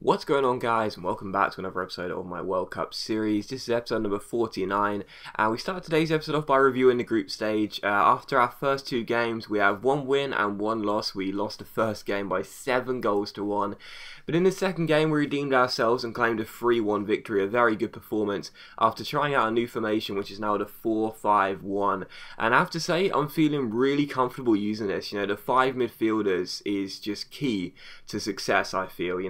What's going on, guys, and welcome back to another episode of my World Cup series. This is episode number 49, and we start today's episode off by reviewing the group stage. After our first two games, we have one win and one loss. We lost the first game by 7 goals to 1, but in the second game we redeemed ourselves and claimed a 3-1 victory, a very good performance after trying out a new formation, which is now the 4-5-1. And I have to say, I'm feeling really comfortable using this. The 5 midfielders is just key to success, I feel.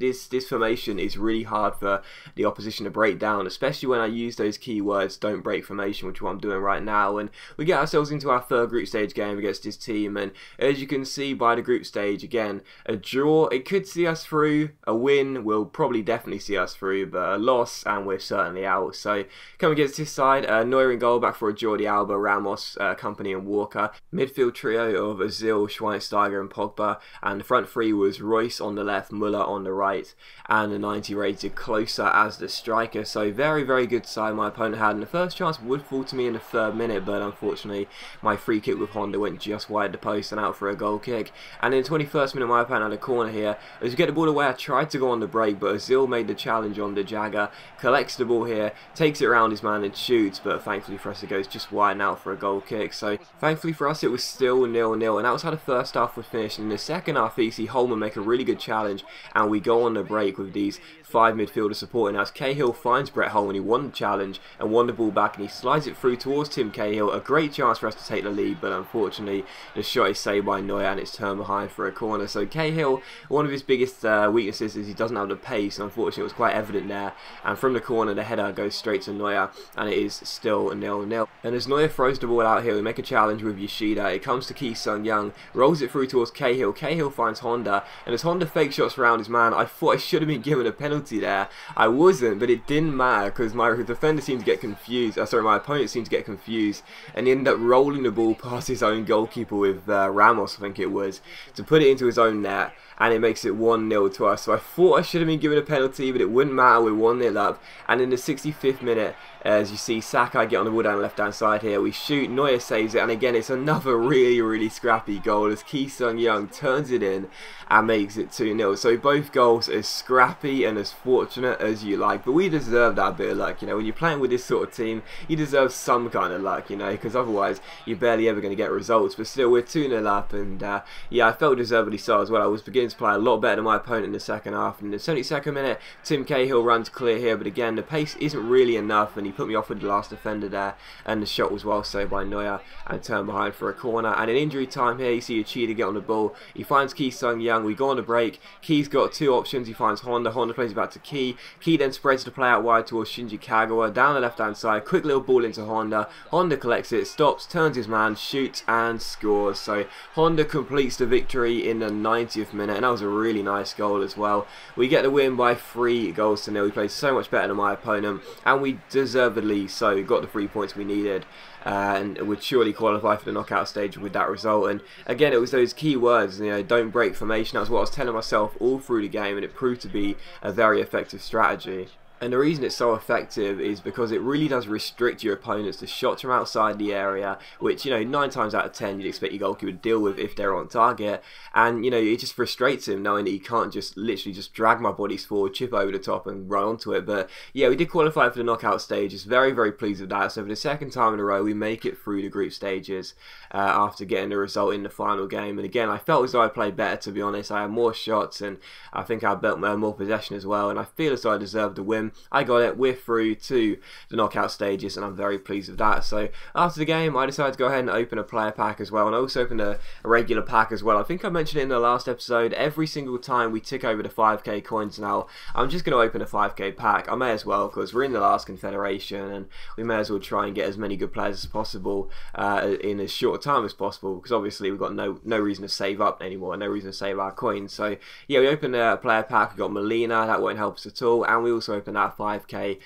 This formation is really hard for the opposition to break down, especially when I use those keywords, don't break formation, which is what I'm doing right now. And we get ourselves into our third group stage game against this team, and as you can see by the group stage, again, a draw, it could see us through. A win will probably definitely see us through, but a loss and we're certainly out. So coming against this side, Neuer in goal, back for a Jordi Alba, Ramos, Company and Walker. Midfield trio of Ozil, Schweinsteiger and Pogba, and the front three was Royce on the left, Muller on the right, and a 90 rated Closer as the striker. So very, very good side my opponent had, and the first chance would fall to me in the 3rd minute, but unfortunately my free kick with Honda went just wide the post and out for a goal kick. And in the 21st minute my opponent had a corner here. As you get the ball away, I tried to go on the break, but Ozil made the challenge on the Jagger, collects the ball here, takes it around his man and shoots, but thankfully for us it goes just wide and out for a goal kick. So thankfully for us it was still 0-0, and that was how the first half was finished. In the second half you see Holman make a really good challenge, and we go on the break with these 5 midfielders supporting us. Cahill finds Brett Holman, he won the challenge and won the ball back, and he slides it through towards Tim Cahill. A great chance for us to take the lead, but unfortunately the shot is saved by Neuer and it's turned behind for a corner. So Cahill, one of his biggest weaknesses is he doesn't have the pace, and unfortunately it was quite evident there, and from the corner the header goes straight to Neuer, and it is still 0-0. And as Neuer throws the ball out here, we make a challenge with Yoshida. It comes to Ki Sung-young, rolls it through towards Cahill. Cahill finds Honda, and as Honda fake shots around his man, I thought I should have been given a penalty there. I wasn't, but it didn't matter because my defender seemed to get confused. My opponent seemed to get confused, and he ended up rolling the ball past his own goalkeeper with Ramos, I think it was, to put it into his own net, and it makes it 1-0 to us. So I thought I should have been given a penalty, but it wouldn't matter, we're 1-0 up. And in the 65th minute, as you see Sakai get on the ball down the left hand side here, we shoot, Neuer saves it, and again it's another really scrappy goal as Ki Sung-young turns it in and makes it 2-0. So both goals as scrappy and as fortunate as you like, but we deserve that bit of luck. When you're playing with this sort of team, you deserve some kind of luck, because otherwise you're barely ever going to get results. But still, we're 2-0 up, and yeah, I felt deservedly so as well. I was beginning to play a lot better than my opponent in the second half. And in the 72nd minute, Tim Cahill runs clear here, but again the pace isn't really enough, and he put me off with the last defender there, and the shot was well saved by Neuer and turned behind for a corner. And in injury time here, you see Yoshida get on the ball, he finds Ki Sung-young, we go on the break, Ki's got 2 options, he finds Honda plays it back to Ki then spreads the play out wide towards Shinji Kagawa, down the left hand side, quick little ball into Honda collects it, stops, turns his man, shoots and scores. So Honda completes the victory in the 90th minute, and that was a really nice goal as well. We get the win by 3 goals to 0. We played so much better than my opponent, and we deservedly so got the 3 points we needed, and would surely qualify for the knockout stage with that result. And again, it was those key words, don't break formation. That was what I was telling myself all through the game, and it proved to be a very effective strategy. And the reason it's so effective is because it really does restrict your opponents to shots from outside the area, which, 9 times out of 10 you'd expect your goalkeeper to deal with if they're on target. And, it just frustrates him knowing that he can't just literally just drag my bodies forward, chip over the top and run onto it. But yeah, we did qualify for the knockout stage. Just very pleased with that. So for the second time in a row, we make it through the group stages after getting the result in the final game. And again, I felt as though I played better, to be honest. I had more shots, and I think I built more possession as well. And I feel as though I deserved the win. I got it, we're through to the knockout stages, and I'm very pleased with that. So after the game I decided to go ahead and open a player pack as well, and I also opened a regular pack as well. I think I mentioned it in the last episode, every single time we tick over the 5k coins now, I'm just going to open a 5k pack. I may as well, because we're in the last Confederation, and we may as well try and get as many good players as possible in as short a time as possible, because obviously we've got no reason to save up anymore, no reason to save our coins. So yeah, we opened a player pack, we got Molina, that won't help us at all, and we also opened that 5k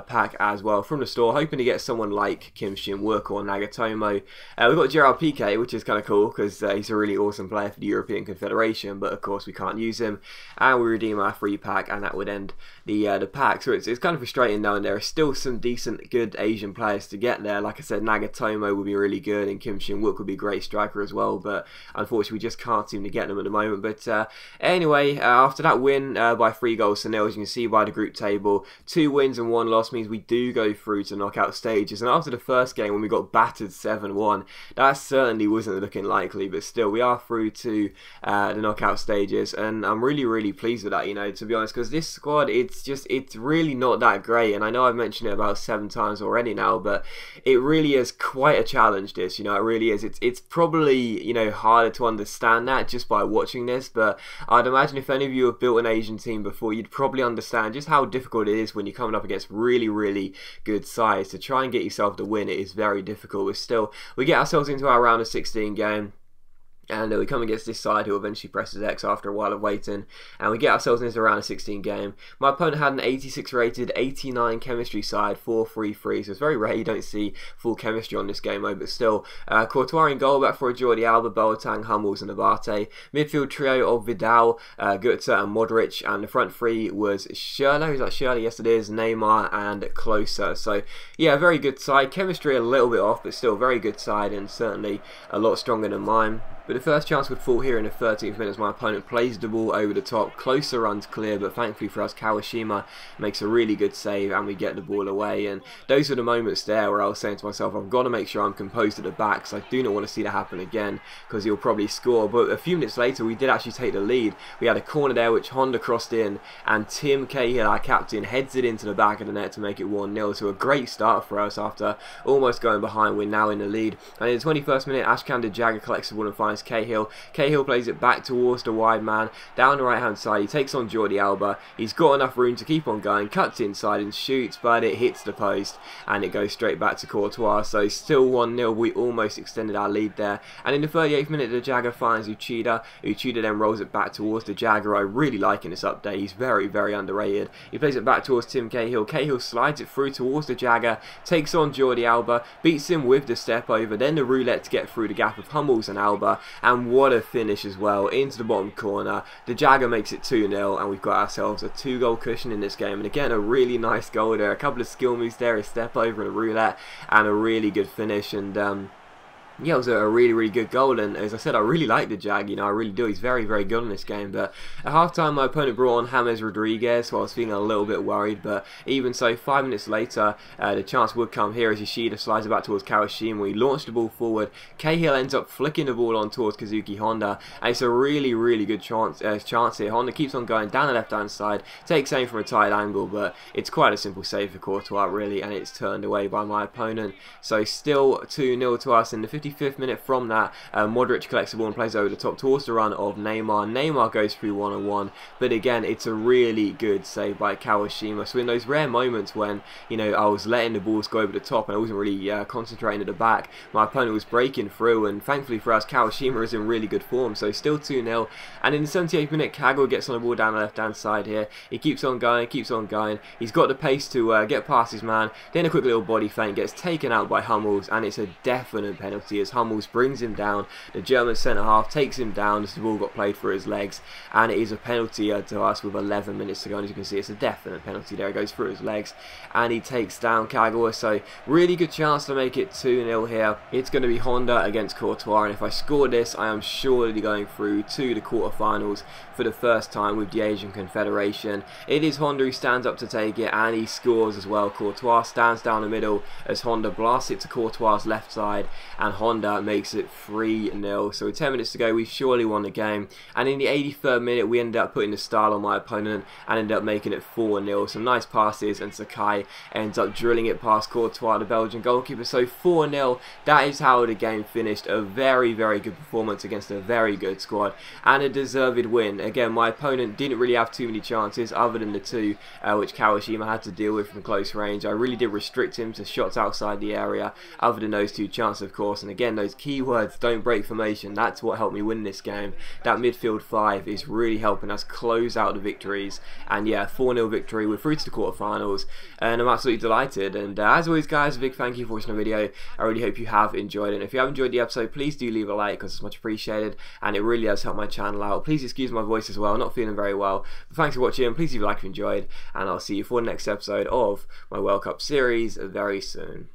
pack as well from the store, hoping to get someone like Kim Shin-wook or Nagatomo. We've got Gerard Piqué, which is kind of cool because he's a really awesome player for the European Confederation, but of course we can't use him, and we redeem our free pack, and that would end the pack. So it's kind of frustrating knowing there are still some decent, good Asian players to get there. Like I said, Nagatomo would be really good, and Kim Shin-wook would be a great striker as well, but unfortunately we just can't seem to get them at the moment. But anyway, after that win by 3-0, as you can see by the group table, 2 wins and 1 loss means we do go through to knockout stages. And after the first game when we got battered 7-1, that certainly wasn't looking likely, but still we are through to the knockout stages, and I'm really pleased with that, you know, to be honest, because this squad, it's really not that great. And I know I've mentioned it about 7 times already now, but it really is quite a challenge, this, you know, it really is. It's probably, you know, harder to understand that just by watching this, but I'd imagine if any of you have built an Asian team before, you'd probably understand just how difficult it is when you're coming up against really good sides. To try and get yourself the win, it is very difficult, but still we get ourselves into our round of 16 game. And we come against this side who eventually presses X after a while of waiting, and we get ourselves into a round of 16 game. My opponent had an 86 rated, 89 chemistry side, 4-3-3, so it's very rare you don't see full chemistry on this game mode, but still. Courtois in goal, back for a Jordi Alba, Boateng, Hummels and Abate. Midfield trio of Vidal, Götze and Modric, and the front three was Schürrle, who's like Schürrle, yes it is, Neymar and Klose. So yeah, very good side. Chemistry a little bit off, but still very good side, and certainly a lot stronger than mine. But the first chance would fall here in the 13th minute as my opponent plays the ball over the top. Closer runs clear, but thankfully for us, Kawashima makes a really good save and we get the ball away. And those are the moments there where I was saying to myself, I've got to make sure I'm composed at the back, because I do not want to see that happen again, because he'll probably score. But a few minutes later, we did actually take the lead. We had a corner there which Honda crossed in, and Tim Cahill, our captain, heads it into the back of the net to make it 1-0. So a great start for us after almost going behind. We're now in the lead. And in the 21st minute, Ashkan the Jagger collects the ball and finds Cahill. Cahill plays it back towards the wide man, down the right hand side. He takes on Jordi Alba. He's got enough room to keep on going, cuts inside and shoots, but it hits the post and it goes straight back to Courtois. So still 1-0. We almost extended our lead there. And in the 38th minute, the Jagger finds Uchida. Uchida then rolls it back towards the Jagger. I really like in this update. He's very underrated. He plays it back towards Tim Cahill. Cahill slides it through towards the Jagger, takes on Jordi Alba, beats him with the step over, then the roulette to get through the gap of Hummels and Alba, and what a finish as well, into the bottom corner. The Jagger makes it 2-0, and we've got ourselves a 2-goal cushion in this game. And again, a really nice goal there, a couple of skill moves there, a step over and a roulette, and a really good finish. And yeah, it was a really good goal, and as I said, I really like the Jag, you know, I really do. He's very good in this game. But at half-time, my opponent brought on James Rodriguez, so I was feeling a little bit worried, but even so, 5 minutes later, the chance would come here as Yoshida slides it back towards Kawashima. He launched the ball forward. Cahill ends up flicking the ball on towards Kazuki Honda, and it's a really good chance here. Honda keeps on going down the left-hand side, takes aim from a tight angle, but it's quite a simple save for Courtois, really, and it's turned away by my opponent. So still 2-0 to us in the 55th minute. From that, Modric collects the ball and plays over the top towards the run of Neymar. Neymar goes through 1-on-1, but again, it's a really good save by Kawashima. So in those rare moments when, you know, I was letting the balls go over the top and I wasn't really concentrating at the back, my opponent was breaking through, and thankfully for us, Kawashima is in really good form. So still 2-0, and in the 78th minute, Kagwa gets on the ball down the left-hand side here. He keeps on going. He's got the pace to get past his man, then a quick little body feint, gets taken out by Hummels, and it's a definite penalty as Hummels brings him down. The German centre-half takes him down as the ball got played through his legs, and it is a penalty to us with 11 minutes to go. And as you can see, it's a definite penalty there. It goes through his legs, and he takes down Kagawa. So really good chance to make it 2-0 here. It's going to be Honda against Courtois, and if I score this, I am surely going through to the quarterfinals for the first time with the Asian Confederation. It is Honda who stands up to take it, and he scores as well. Courtois stands down the middle as Honda blasts it to Courtois' left side, and Honda makes it 3-0. So with 10 minutes to go, we've surely won the game. And in the 83rd minute, we ended up putting the style on my opponent and ended up making it 4-0. Some nice passes, and Sakai ends up drilling it past Courtois, the Belgian goalkeeper. So 4-0. That is how the game finished. A very good performance against a very good squad, and a deserved win. Again, my opponent didn't really have too many chances other than the two which Kawashima had to deal with from close range. I really did restrict him to shots outside the area other than those two chances, of course. And again, those keywords, don't break formation, that's what helped me win this game. That midfield 5 is really helping us close out the victories, and yeah, 4-0 victory, we're through to the quarterfinals, and I'm absolutely delighted. And as always guys, a big thank you for watching the video. I really hope you have enjoyed it, and if you have enjoyed the episode, please do leave a like because it's much appreciated, and it really does help my channel out. Please excuse my voice as well, not feeling very well, but thanks for watching, please leave a like if you enjoyed, and I'll see you for the next episode of my World Cup series very soon.